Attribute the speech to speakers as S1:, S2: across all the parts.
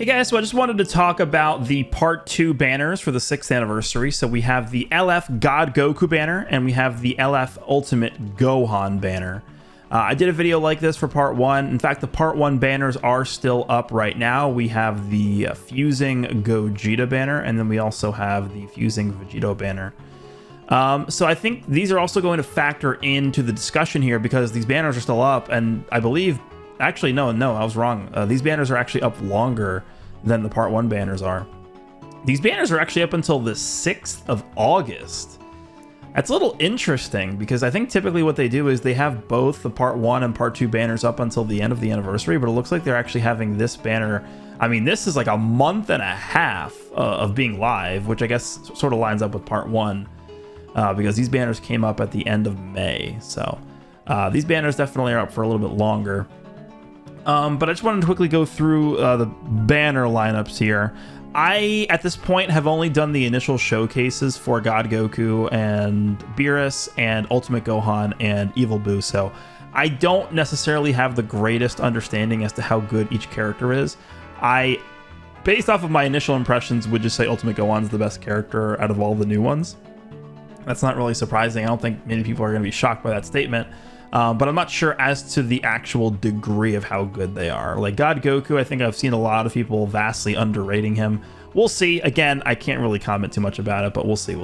S1: Hey guys, so I just wanted to talk about the Part 2 banners for the 6th anniversary. So we have the LF God Goku banner, and we have the LF Ultimate Gohan banner. I did a video like this for Part 1. In fact, the Part 1 banners are still up right now. We have the Fusing Gogeta banner, and then we also have the Fusing Vegito banner. So I think these are also going to factor into the discussion here because these banners are still up, and I believe... Actually, no, I was wrong. These banners are actually up longer than the Part 1 banners are. These banners are actually up until the 6th of August. That's a little interesting because I think typically what they do is they have both the Part 1 and Part 2 banners up until the end of the anniversary, but it looks like they're actually having this banner. I mean, this is like a month and a half of being live, which I guess sort of lines up with Part 1 because these banners came up at the end of May. So these banners definitely are up for a little bit longer. But I just wanted to quickly go through the banner lineups here. I, at this point, have only done the initial showcases for God Goku and Beerus and Ultimate Gohan and Evil Boo, so I don't necessarily have the greatest understanding as to how good each character is. I, based off of my initial impressions, would just say Ultimate Gohan is the best character out of all the new ones. That's not really surprising. I don't think many people are going to be shocked by that statement. But I'm not sure as to the actual degree of how good they are. Like God Goku, I think I've seen a lot of people vastly underrating him. We'll see. Again, I can't really comment too much about it, but we'll see.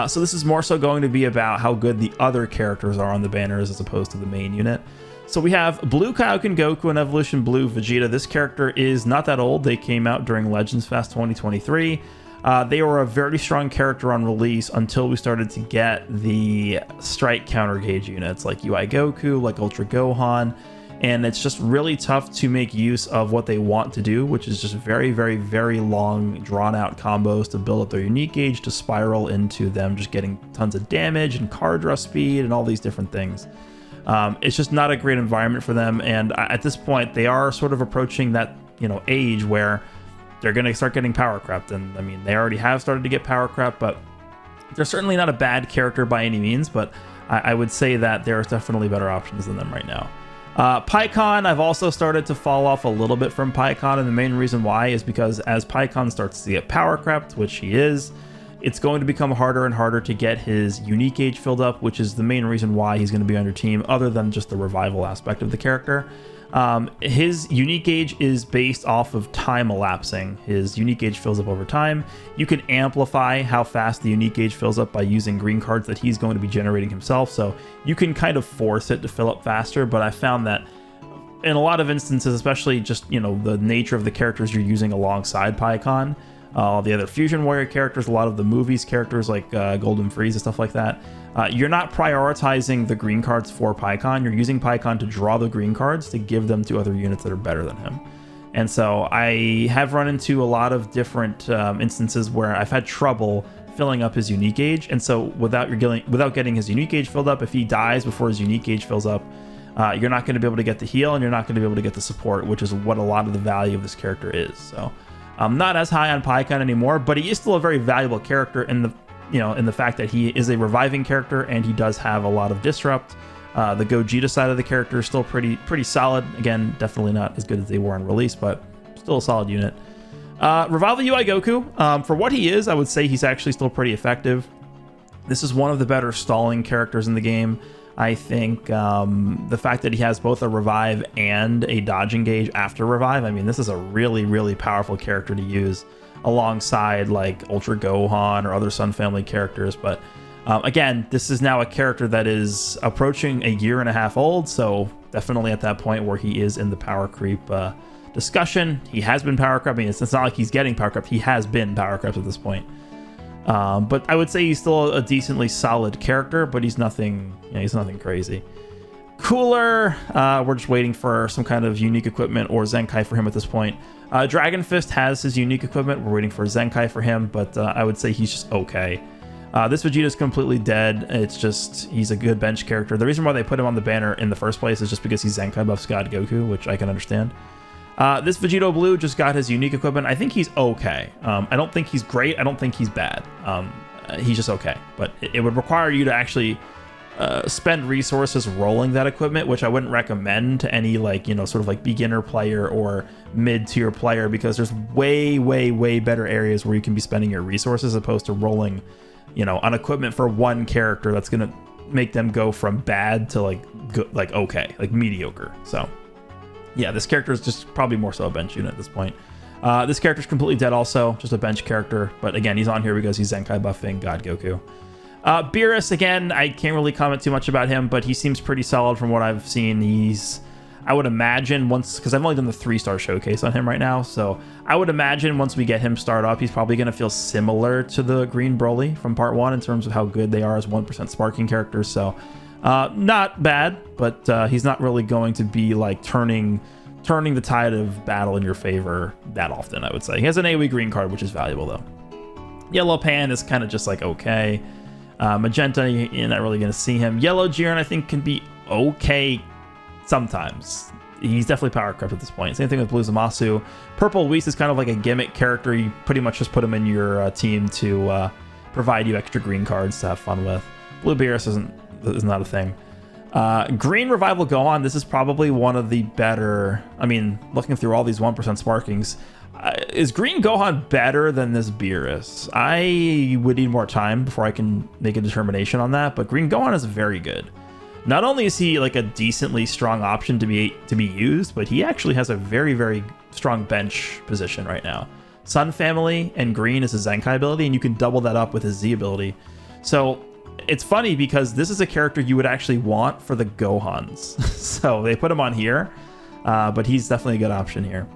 S1: So this is more so going to be about how good the other characters are on the banners as opposed to the main unit. So we have Blue Kaioken Goku and Evolution Blue Vegeta. This character is not that old. They came out during Legends Fest 2023. They were a very strong character on release until we started to get the strike counter gauge units like UI Goku, like Ultra Gohan, and it's just really tough to make use of what they want to do, which is just very, very, very long, drawn-out combos to build up their unique gauge to spiral into them just getting tons of damage and card draw speed and all these different things. It's just not a great environment for them, and at this point, they are sort of approaching that, age where they're going to start getting power crept, and I mean, they already have started to get power crept, but they're certainly not a bad character by any means, but I would say that there's definitely better options than them right now. Pikkon, I've also started to fall off a little bit from Pikkon, and the main reason why is because as Pikkon starts to get power crept, which he is, it's going to become harder and harder to get his unique gauge filled up, which is the main reason why he's going to be on your team, other than just the revival aspect of the character. His unique gauge is based off of time elapsing. His unique gauge fills up over time. You can amplify how fast the unique gauge fills up by using green cards that he's going to be generating himself, so you can kind of force it to fill up faster, but I found that in a lot of instances, especially just, the nature of the characters you're using alongside Pikkon, the other Fusion Warrior characters, a lot of the movies characters like Golden Frieza, stuff like that, you're not prioritizing the green cards for Pikkon. You're using Pikkon to draw the green cards to give them to other units that are better than him. And so I have run into a lot of different instances where I've had trouble filling up his unique gauge. And so without getting his unique gauge filled up, if he dies before his unique gauge fills up, you're not going to be able to get the heal, and you're not going to be able to get the support, which is what a lot of the value of this character is. So I'm not as high on Pikkon anymore, but he is still a very valuable character in the fact that he is a reviving character and he does have a lot of disrupt. The Gogeta side of the character is still pretty solid. Again, definitely not as good as they were on release, but still a solid unit. Revive the UI Goku. For what he is, I would say he's actually still pretty effective. This is one of the better stalling characters in the game. I think the fact that he has both a revive and a dodging gauge after revive, I mean, this is a really, really powerful character to use alongside like Ultra Gohan or other Sun Family characters. But again, this is now a character that is approaching a year and a half old, so definitely at that point where he is in the power creep discussion. He has been power crept. I mean, it's not like he's getting power crept. He has been power crept at this point. But I would say he's still a decently solid character, but he's nothing crazy. Cooler, we're just waiting for some kind of unique equipment or Zenkai for him at this point. Dragon Fist has his unique equipment. We're waiting for Zenkai for him, but I would say he's just okay. This Vegeta is completely dead. It's just, he's a good bench character. The reason why they put him on the banner in the first place is just because he's Zenkai buffs God Goku, which I can understand. This Vegito Blue just got his unique equipment. I think he's okay. I don't think he's great. I don't think he's bad. He's just okay. But it would require you to actually spend resources rolling that equipment, which I wouldn't recommend to any like, you know, sort of like beginner player or mid-tier player, because there's way better areas where you can be spending your resources, as opposed to rolling, you know, on equipment for one character that's gonna make them go from bad to like good, like okay, like mediocre. So yeah, this character is just probably more so a bench unit at this point. This character's completely dead also, just a bench character, but again, he's on here because he's Zenkai buffing God Goku. Beerus, again, I can't really comment too much about him, but he seems pretty solid from what I've seen. I would imagine once, because I've only done the 3-star showcase on him right now, so I would imagine once we get him started up, he's probably going to feel similar to the Green Broly from part 1 in terms of how good they are as 1% sparking characters. So not bad, but he's not really going to be like turning the tide of battle in your favor that often, I would say. He has an AoE green card, which is valuable though. Yellow Pan is kind of just like okay. Magenta, you're not really going to see him. Yellow Jiren, I think, can be okay sometimes. He's definitely power crept at this point. Same thing with Blue Zamasu. Purple Whis is kind of like a gimmick character. You pretty much just put him in your team to provide you extra green cards to have fun with. Blue Beerus is not a thing. Green Revival Gohan, this is probably one of the better... I mean, looking through all these 1% sparkings, is Green Gohan better than this Beerus? I would need more time before I can make a determination on that, but Green Gohan is very good. Not only is he like a decently strong option to be used, but he actually has a very strong bench position right now. Sun Family and Green is his Zenkai ability, and you can double that up with his Z ability. So it's funny because this is a character you would actually want for the Gohans. So they put him on here, but he's definitely a good option here.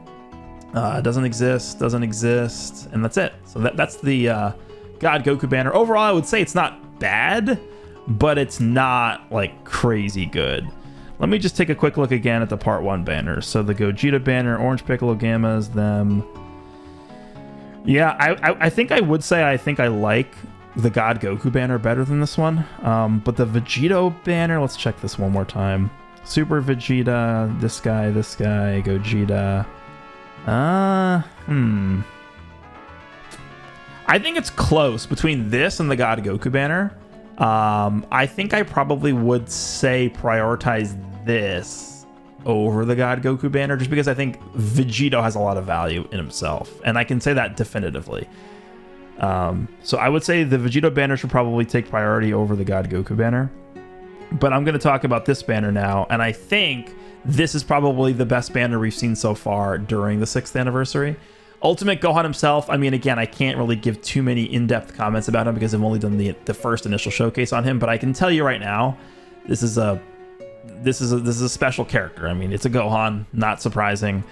S1: Doesn't exist, and that's it. So that's the God Goku banner. Overall, I would say it's not bad, but it's not like crazy good. Let me just take a quick look again at the part 1 banners. So the Gogeta banner, Orange Piccolo Gammas, them. Yeah, I think I would say I think I like the God Goku banner better than this one. But the Vegito banner, let's check this one more time. Super Vegeta, this guy, Gogeta. I think it's close between this and the God Goku banner. I think I probably would say prioritize this over the God Goku banner, just because I think Vegito has a lot of value in himself, and I can say that definitively. So I would say the Vegito banner should probably take priority over the God Goku banner. But I'm going to talk about this banner now, and I think this is probably the best banner we've seen so far during the 6th anniversary. Ultimate Gohan himself, I mean, again, I can't really give too many in-depth comments about him because I've only done the first initial showcase on him, but I can tell you right now, this is a special character. I mean, it's a Gohan, not surprising.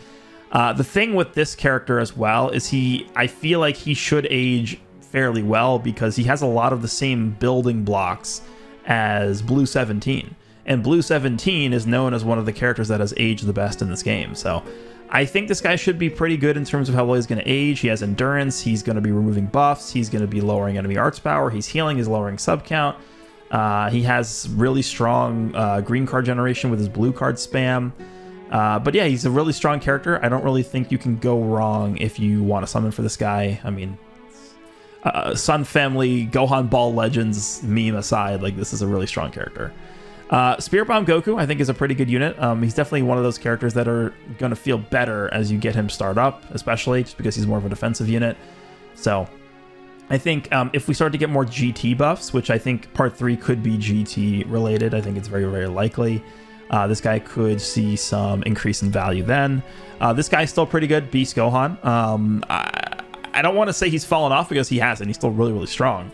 S1: The thing with this character as well is I feel like he should age fairly well because he has a lot of the same building blocks as Blue 17. And Blue 17 is known as one of the characters that has aged the best in this game. So I think this guy should be pretty good in terms of how well he's going to age. He has endurance. He's going to be removing buffs. He's going to be lowering enemy arts power. He's healing. He's lowering sub count. He has really strong green card generation with his blue card spam. But yeah, he's a really strong character. I don't really think you can go wrong if you want to summon for this guy. I mean, Sun Family, Gohan Ball Legends meme aside, like this is a really strong character. Spirit Bomb Goku, I think, is a pretty good unit. He's definitely one of those characters that are going to feel better as you get him start up, especially just because he's more of a defensive unit. So I think if we start to get more GT buffs, which I think part 3 could be GT related, I think it's very likely. This guy could see some increase in value then. This guy's still pretty good, Beast Gohan. I don't want to say he's fallen off because he hasn't. He's still really strong.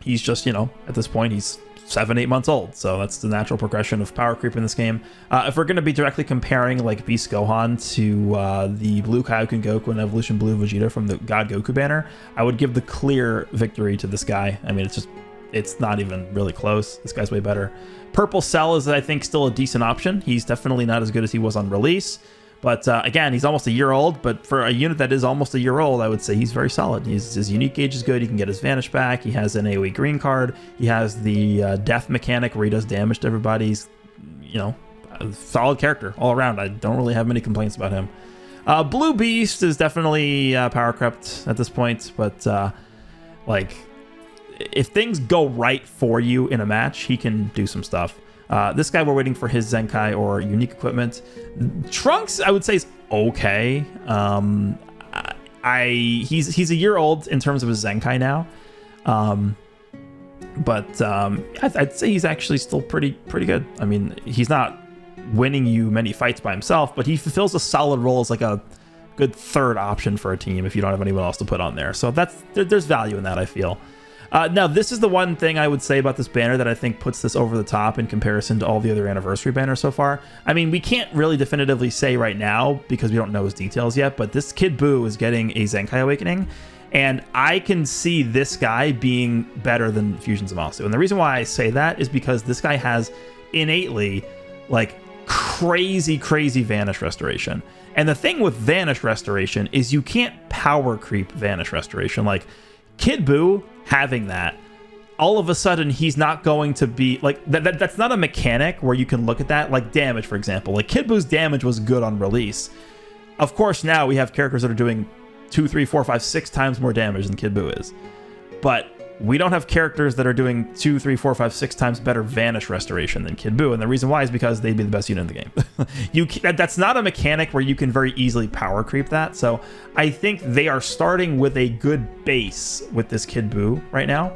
S1: He's just, you know, at this point, he's 7-8 months old, so that's the natural progression of power creep in this game. If we're going to be directly comparing like Beast Gohan to the Blue Kaioken Goku and Evolution Blue Vegeta from the God Goku banner, I would give the clear victory to this guy. I mean, it's not even really close. This guy's way better. Purple Cell is, I think, still a decent option. He's definitely not as good as he was on release, but again, he's almost a year old, but for a unit that is almost a year old, I would say he's very solid. His unique gauge is good. He can get his Vanish back. He has an AoE green card. He has the death mechanic where he does damage to everybody. He's, you know, a solid character all around. I don't really have many complaints about him. Blue Beast is definitely power crept at this point, but like if things go right for you in a match, he can do some stuff. This guy, we're waiting for his Zenkai or unique equipment. Trunks, I would say, is okay. He's a year old in terms of his Zenkai now. But I'd say he's actually still pretty good. I mean, he's not winning you many fights by himself, but he fulfills a solid role as like a good third option for a team if you don't have anyone else to put on there. So there's value in that, I feel. Now, this is the one thing I would say about this banner that I think puts this over the top in comparison to all the other anniversary banners so far. I mean, we can't really definitively say right now because we don't know his details yet, but this Kid Buu is getting a Zenkai Awakening, and I can see this guy being better than Fusion Zamasu. And the reason why I say that is because this guy has innately, like, crazy Vanish Restoration. And the thing with Vanish Restoration is you can't power creep Vanish Restoration. Like, Kid Buu having that, all of a sudden he's not going to be like that's not a mechanic where you can look at that, like damage, for example. Like Kid Buu's damage was good on release. Of course, now we have characters that are doing 2, 3, 4, 5, 6 times more damage than Kid Buu is, but we don't have characters that are doing 2, 3, 4, 5, 6 times better Vanish Restoration than Kid Buu, and the reason why is because they'd be the best unit in the game. That's not a mechanic where you can very easily power creep that, so I think they are starting with a good base with this Kid Buu right now.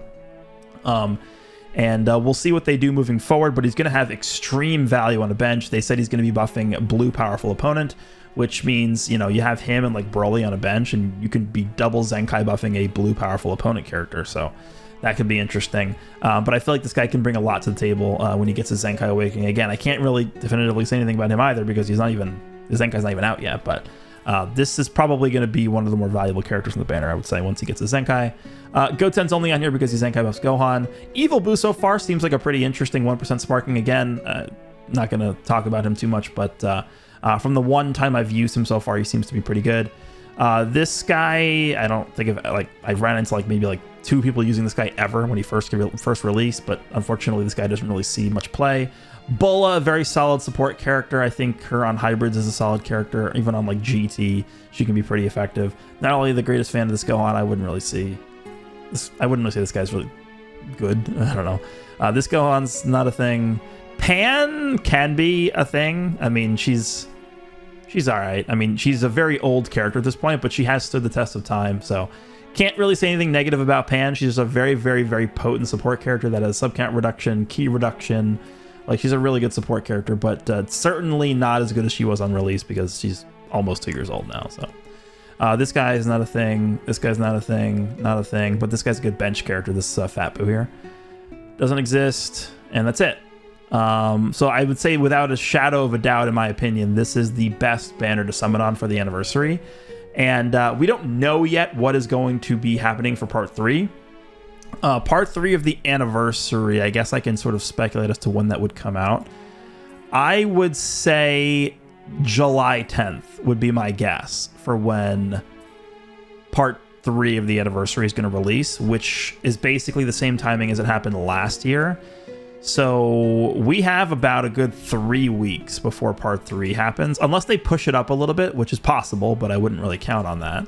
S1: And we'll see what they do moving forward, but he's going to have extreme value on the bench. They said he's going to be buffing blue powerful opponent, which means, you know, you have him and like Broly on a bench, and you can be double Zenkai buffing a blue powerful opponent character. So that could be interesting. But I feel like this guy can bring a lot to the table when he gets his Zenkai Awakening. Again, I can't really definitively say anything about him either because his Zenkai's not even out yet. But this is probably going to be one of the more valuable characters in the banner, I would say, once he gets his Zenkai. Goten's only on here because he Zenkai buffs Gohan. Evil Buu so far seems like a pretty interesting 1% sparking. Again, not going to talk about him too much, but from the one time I've used him so far, he seems to be pretty good. This guy, I don't think I've ran into like maybe like 2 people using this guy ever when he first released, but unfortunately this guy doesn't really see much play. Bola, a very solid support character. I think her on hybrids is a solid character. Even on like GT, she can be pretty effective. Not only the greatest fan of this Gohan, I wouldn't really say this guy's really good. I don't know. This Gohan's not a thing. Pan can be a thing. I mean, she's all right. I mean, she's a very old character at this point, but she has stood the test of time. So can't really say anything negative about Pan. She's just a very potent support character that has sub count reduction, key reduction. Like, she's a really good support character, but certainly not as good as she was on release because she's almost 2 years old now. So this guy is not a thing. This guy's not a thing. Not a thing. But this guy's a good bench character. This Fat Buu here doesn't exist, and that's it. So I would say without a shadow of a doubt, in my opinion, this is the best banner to summon on for the anniversary. And we don't know yet what is going to be happening for part 3. Part 3 of the anniversary, I guess I can sort of speculate as to when that would come out. I would say July 10th would be my guess for when part 3 of the anniversary is going to release, which is basically the same timing as it happened last year. So we have about a good 3 weeks before part 3 happens, unless they push it up a little bit, which is possible, but I wouldn't really count on that.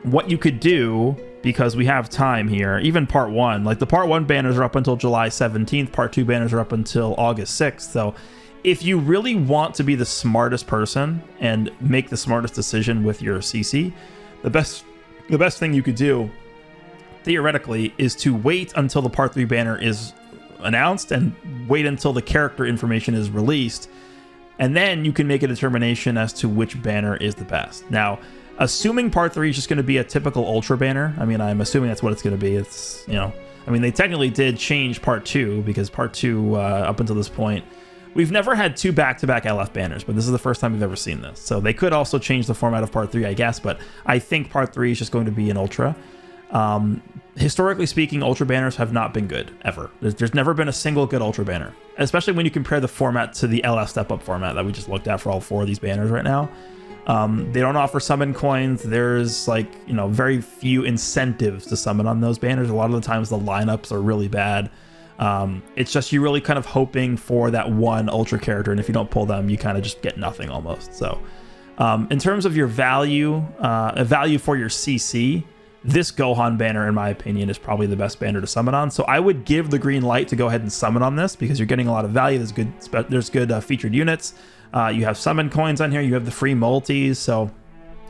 S1: What you could do, because we have time here, even part 1, like the part 1 banners are up until July 17th, part 2 banners are up until August 6th. So if you really want to be the smartest person and make the smartest decision with your CC, the best thing you could do theoretically is to wait until the part 3 banner is announced and wait until the character information is released, and then you can make a determination as to which banner is the best. Now, assuming part 3 is just going to be a typical ultra banner, I mean, I'm assuming that's what it's going to be. It's, you know, I mean, they technically did change part 2 because part 2 up until this point, we've never had 2 back-to-back LF banners, but this is the first time we've ever seen this. So they could also change the format of part 3, I guess, but I think part 3 is just going to be an ultra. Historically speaking, ultra banners have not been good ever. There's never been a single good ultra banner, especially when you compare the format to the LF step up format that we just looked at for all 4 of these banners right now. They don't offer summon coins. There's like, you know, very few incentives to summon on those banners. A lot of the times the lineups are really bad. It's just you're really kind of hoping for that one ultra character, and if you don't pull them, you kind of just get nothing almost. So in terms of your value, value for your CC, this Gohan banner, in my opinion, is probably the best banner to summon on. So I would give the green light to go ahead and summon on this because you're getting a lot of value. There's good featured units. You have summon coins on here. You have the free multis. So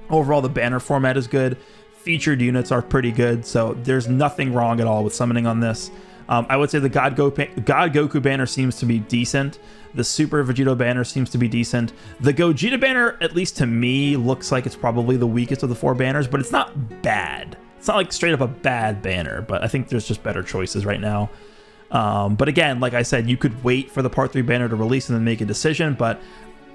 S1: overall, the banner format is good. Featured units are pretty good. So there's nothing wrong at all with summoning on this. I would say the God Goku banner seems to be decent. The Super Vegito banner seems to be decent. The Gogeta banner, at least to me, looks like it's probably the weakest of the 4 banners, but it's not bad. It's not like straight up a bad banner, but I think there's just better choices right now. But again, like I said, you could wait for the Part 3 banner to release and then make a decision, but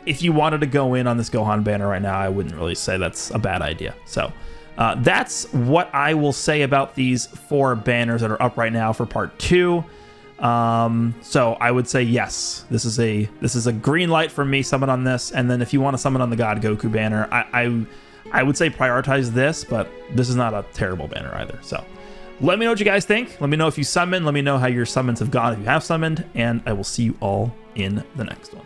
S1: if you wanted to go in on this Gohan banner right now, I wouldn't really say that's a bad idea. So that's what I will say about these 4 banners that are up right now for Part 2. So I would say yes, this is a green light for me. Summon on this, and then if you want to summon on the God Goku banner, I would say prioritize this, but this is not a terrible banner either. So let me know what you guys think. Let me know if you summon. Let me know how your summons have gone if you have summoned, and I will see you all in the next one.